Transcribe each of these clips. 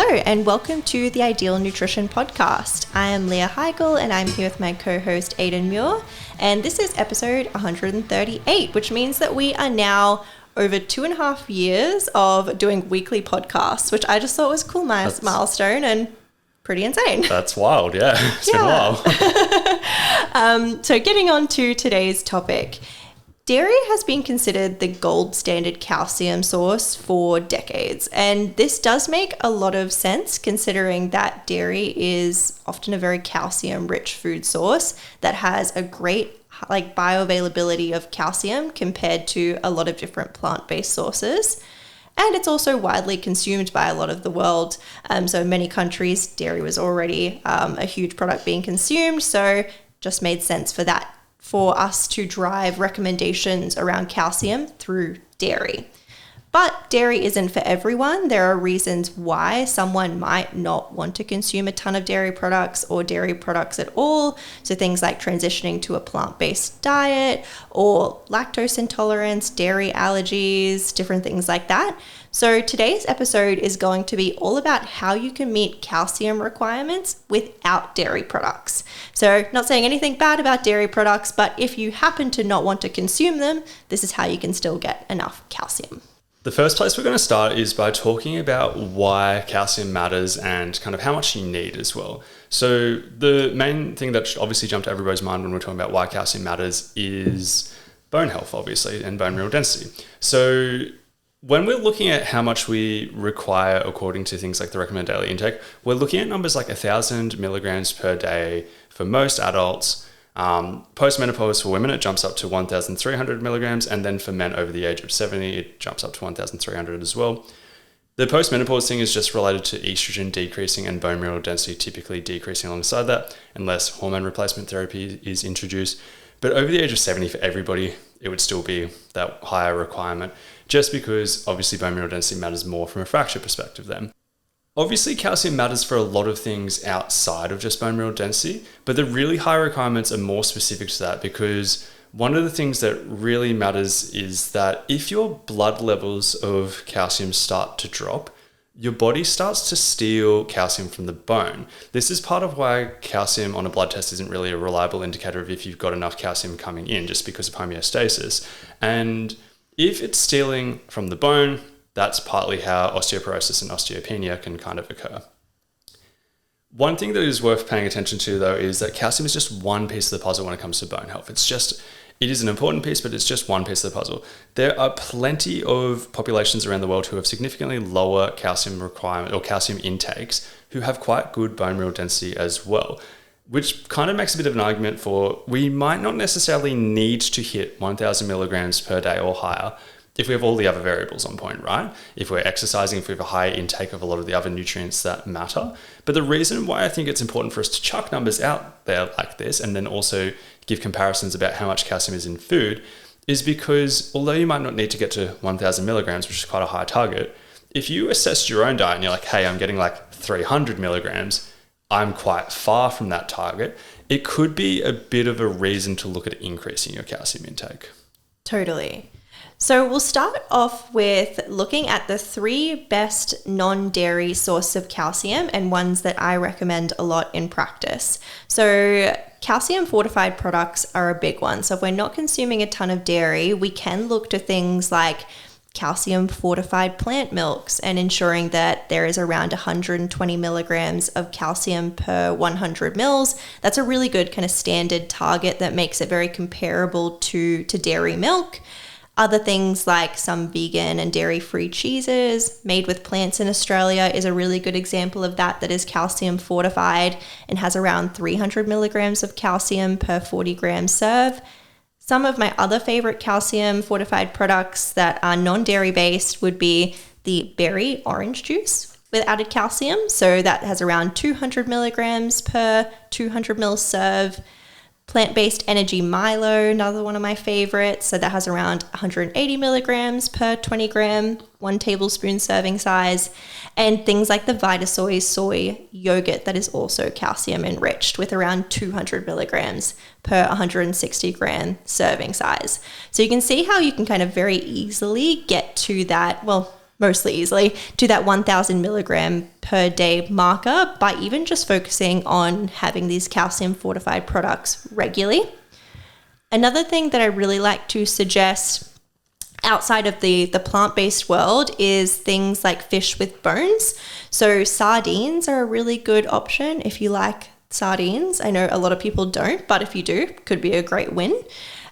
Hello and welcome to the Ideal Nutrition Podcast. I am Leah Higl and I'm here with my co-host Aidan Muir, and this is episode 138, which means that we are now over 2.5 years of doing weekly podcasts, which I just thought was a cool milestone and pretty insane. That's wild, yeah. It's been a while. So getting on to today's topic. Dairy has been considered the gold standard calcium source for decades, and this does make a lot of sense considering that dairy is often a very calcium-rich food source that has a great bioavailability of calcium compared to a lot of different plant-based sources. And it's also widely consumed by a lot of the world. So in many countries, dairy was already a huge product being consumed, so just made sense for us to drive recommendations around calcium through dairy. But dairy isn't for everyone. There are reasons why someone might not want to consume a ton of dairy products or dairy products at all. So things like transitioning to a plant-based diet or lactose intolerance, dairy allergies, different things like that. So today's episode is going to be all about how you can meet calcium requirements without dairy products. So not saying anything bad about dairy products, but if you happen to not want to consume them, this is how you can still get enough calcium. The first place we're going to start is by talking about why calcium matters and kind of how much you need as well. So the main thing that should obviously jump to everybody's mind when we're talking about why calcium matters is bone health, obviously, and bone mineral density. So when we're looking at how much we require according to things like the recommended daily intake, we're looking at numbers like 1,000 milligrams per day for most adults. Post-menopause for women, it jumps up to 1,300 milligrams, and then for men over the age of 70, it jumps up to 1,300 as well. The post-menopause thing is just related to estrogen decreasing and bone mineral density typically decreasing alongside that, unless hormone replacement therapy is introduced. But over the age of 70 for everybody, it would still be that higher requirement, just because obviously bone mineral density matters more from a fracture perspective then. Obviously, calcium matters for a lot of things outside of just bone mineral density, but the really high requirements are more specific to that, because one of the things that really matters is that if your blood levels of calcium start to drop, your body starts to steal calcium from the bone. This is part of why calcium on a blood test isn't really a reliable indicator of if you've got enough calcium coming in, just because of homeostasis. And if it's stealing from the bone, that's partly how osteoporosis and osteopenia can kind of occur. One thing that is worth paying attention to, though, is that calcium is just one piece of the puzzle when it comes to bone health. It is an important piece, but it's just one piece of the puzzle. There are plenty of populations around the world who have significantly lower calcium requirement or calcium intakes who have quite good bone mineral density as well, which kind of makes a bit of an argument for we might not necessarily need to hit 1,000 milligrams per day or higher if we have all the other variables on point, right? If we're exercising, if we have a high intake of a lot of the other nutrients that matter. But the reason why I think it's important for us to chuck numbers out there like this and then also give comparisons about how much calcium is in food is because although you might not need to get to 1,000 milligrams, which is quite a high target, if you assess your own diet and you're like, hey, I'm getting like 300 milligrams, I'm quite far from that target, it could be a bit of a reason to look at increasing your calcium intake. Totally. So we'll start off with looking at the 3 best non-dairy sources of calcium and ones that I recommend a lot in practice. So calcium fortified products are a big one. So if we're not consuming a ton of dairy, we can look to things like calcium fortified plant milks and ensuring that there is around 120 milligrams of calcium per 100 mils. That's a really good kind of standard target that makes it very comparable to dairy milk. Other things like some vegan and dairy-free cheeses made with plants in Australia is a really good example of that is calcium fortified and has around 300 milligrams of calcium per 40 gram serve. Some of my other favorite calcium fortified products that are non-dairy based would be the berry orange juice with added calcium. So that has around 200 milligrams per 200 ml serve. Plant-based energy Milo, another one of my favorites. So that has around 180 milligrams per 20 gram, 1 tablespoon serving size. And things like the Vitasoy soy yogurt that is also calcium enriched with around 200 milligrams per 160 gram serving size. So you can see how you can kind of very easily get to that, well, mostly easily to that 1,000 milligram per day marker by even just focusing on having these calcium fortified products regularly. Another thing that I really like to suggest outside of the plant-based world is things like fish with bones. So sardines are a really good option if you like sardines. I know a lot of people don't, but if you do, could be a great win.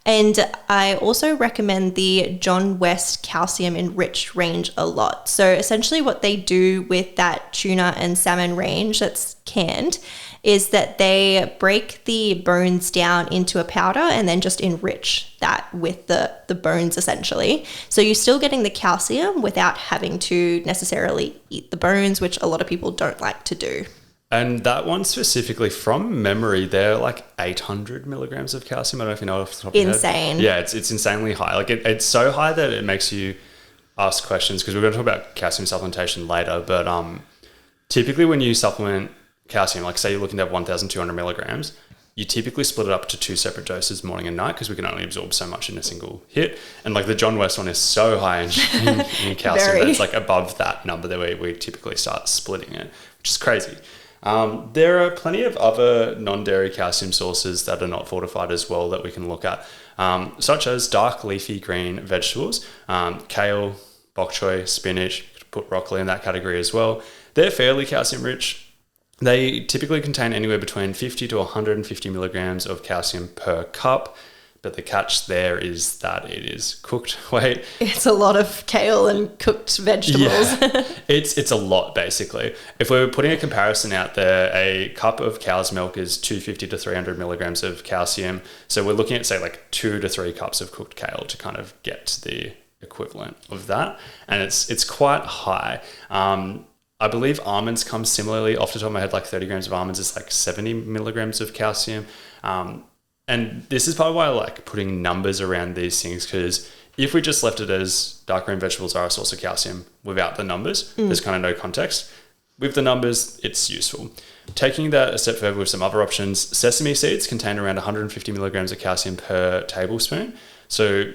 And I also recommend the John West calcium enriched range a lot. So essentially what they do with that tuna and salmon range that's canned is that they break the bones down into a powder and then just enrich that with the bones essentially. So you're still getting the calcium without having to necessarily eat the bones, which a lot of people don't like to do. And that one specifically, from memory, they're like 800 milligrams of calcium. I don't know if you know off the top of your head. Insane. Yeah, it's insanely high. Like it's so high that it makes you ask questions, because we're going to talk about calcium supplementation later. But typically when you supplement calcium, like say you're looking to have 1,200 milligrams, you typically split it up to 2 separate doses, morning and night, because we can only absorb so much in a single hit. And like the John West one is so high in calcium that it's like above that number that we typically start splitting it, which is crazy. There are plenty of other non-dairy calcium sources that are not fortified as well that we can look at, such as dark leafy green vegetables, kale, bok choy, spinach, put broccoli in that category as well. They're fairly calcium rich. They typically contain anywhere between 50 to 150 milligrams of calcium per cup. But the catch there is that it is cooked weight. It's a lot of kale and cooked vegetables. Yeah, it's a lot, basically. If we were putting a comparison out there, a cup of cow's milk is 250 to 300 milligrams of calcium. So we're looking at, say, like 2 to 3 cups of cooked kale to kind of get the equivalent of that. And it's quite high. I believe almonds come similarly. Off the top of my head, like 30 grams of almonds is like 70 milligrams of calcium. And this is part of why I like putting numbers around these things, because if we just left it as dark green vegetables are a source of calcium without the numbers, there's kind of no context. With the numbers, it's useful. Taking that a step further with some other options, sesame seeds contain around 150 milligrams of calcium per tablespoon. So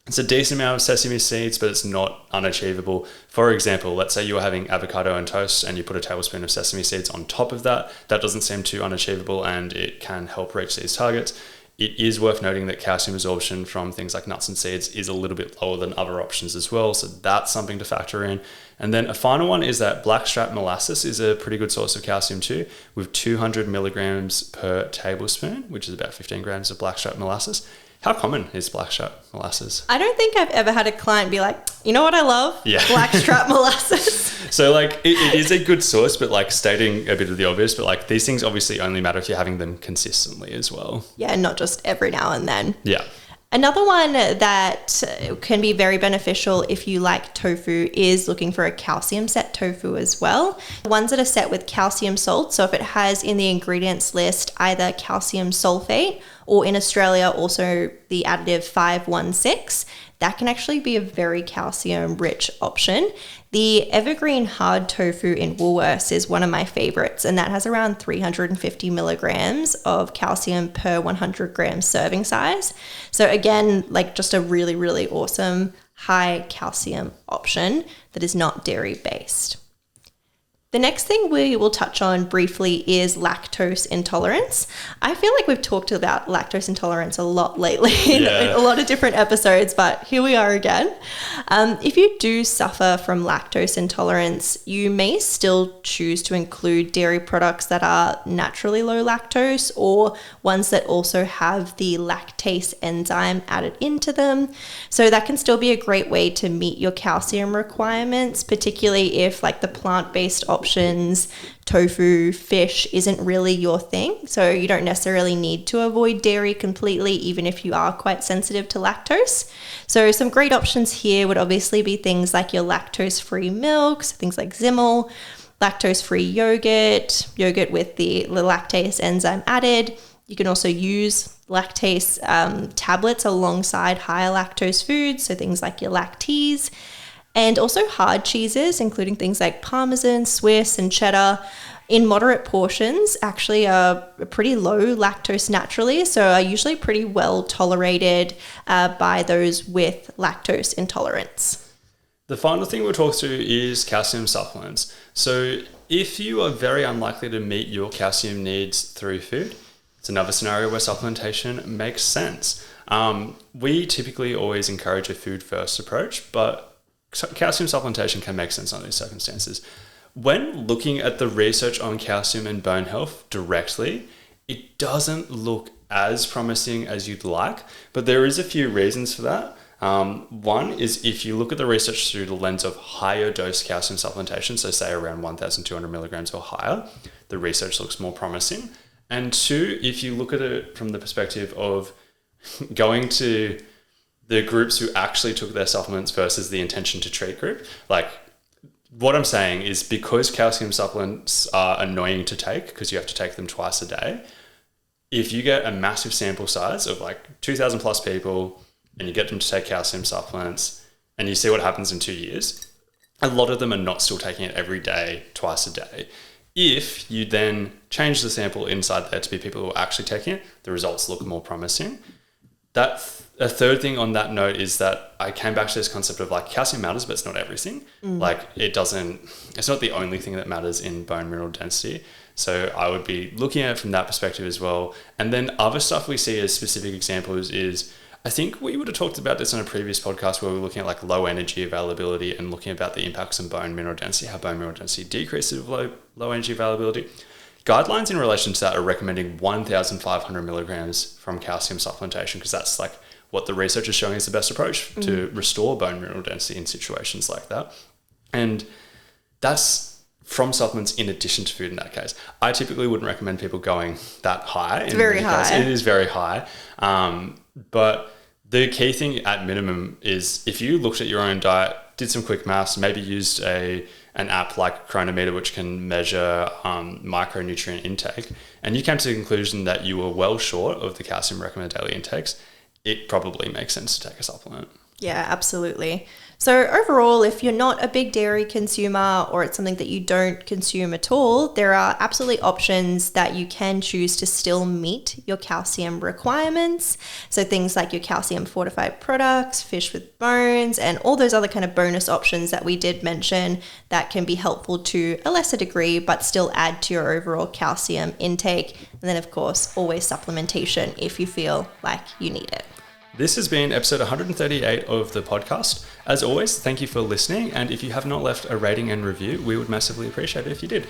it's a decent amount of sesame seeds, but it's not unachievable. For example, let's say you're having avocado and toast and you put a tablespoon of sesame seeds on top of that. That doesn't seem too unachievable and it can help reach these targets. It is worth noting that calcium absorption from things like nuts and seeds is a little bit lower than other options as well. So that's something to factor in. And then a final one is that blackstrap molasses is a pretty good source of calcium too, with 200 milligrams per tablespoon, which is about 15 grams of blackstrap molasses. How common is blackstrap molasses? I don't think I've ever had a client be like, you know what I love? Yeah. Blackstrap molasses. So like it is a good source, but like stating a bit of the obvious, but like these things obviously only matter if you're having them consistently as well. Yeah, not just every now and then. Yeah. Another one that can be very beneficial if you like tofu is looking for a calcium set tofu as well. Ones that are set with calcium salt. So if it has in the ingredients list either calcium sulfate or in Australia also the additive 516, that can actually be a very calcium rich option. The evergreen hard tofu in Woolworths is one of my favorites, and that has around 350 milligrams of calcium per 100 grams serving size. So again, like just a really, really awesome high calcium option that is not dairy based. The next thing we will touch on briefly is lactose intolerance. I feel like we've talked about lactose intolerance a lot lately in a lot of different episodes, but here we are again. If you do suffer from lactose intolerance, you may still choose to include dairy products that are naturally low lactose or ones that also have the lactase enzyme added into them. So that can still be a great way to meet your calcium requirements, particularly if like the plant-based options, tofu, fish isn't really your thing. So you don't necessarily need to avoid dairy completely, even if you are quite sensitive to lactose. So some great options here would obviously be things like your lactose-free milks, things like Zimmel, lactose-free yogurt with the lactase enzyme added. You can also use lactase tablets alongside higher lactose foods, so things like your lacteas. And also hard cheeses, including things like Parmesan, Swiss, and cheddar, in moderate portions actually are pretty low lactose naturally, so are usually pretty well tolerated by those with lactose intolerance. The final thing we'll talk through is calcium supplements. So if you are very unlikely to meet your calcium needs through food, it's another scenario where supplementation makes sense. We typically always encourage a food first approach, but calcium supplementation can make sense under these circumstances. When looking at the research on calcium and bone health directly, it doesn't look as promising as you'd like, but there is a few reasons for that. One is if you look at the research through the lens of higher dose calcium supplementation, so say around 1,200 milligrams or higher, the research looks more promising. And two, if you look at it from the perspective of going to the groups who actually took their supplements versus the intention to treat group, like what I'm saying is because calcium supplements are annoying to take because you have to take them twice a day, if you get a massive sample size of like 2,000 plus people and you get them to take calcium supplements and you see what happens in 2 years, a lot of them are not still taking it every day, twice a day. If you then change the sample inside there to be people who are actually taking it, the results look more promising. A third thing on that note is that I came back to this concept of like calcium matters, but it's not everything. Like it's not the only thing that matters in bone mineral density. So I would be looking at it from that perspective as well. And then other stuff we see as specific examples is, I think we would have talked about this on a previous podcast where we were looking at like low energy availability and looking about the impacts on bone mineral density, how bone mineral density decreases with low energy availability. Guidelines in relation to that are recommending 1,500 milligrams from calcium supplementation because that's like what the research is showing is the best approach to restore bone mineral density in situations like that. And that's from supplements in addition to food in that case. I typically wouldn't recommend people going that high. It's very high. It is very high. But the key thing at minimum is if you looked at your own diet, did some quick maths, maybe used an app like Chronometer, which can measure micronutrient intake, and you came to the conclusion that you were well short of the calcium recommended daily intakes, it probably makes sense to take a supplement. Yeah, absolutely. So overall, if you're not a big dairy consumer or it's something that you don't consume at all, there are absolutely options that you can choose to still meet your calcium requirements. So things like your calcium fortified products, fish with bones, and all those other kind of bonus options that we did mention that can be helpful to a lesser degree, but still add to your overall calcium intake. And then of course, always supplementation if you feel like you need it. This has been episode 138 of the podcast. As always, thank you for listening. And if you have not left a rating and review, we would massively appreciate it if you did.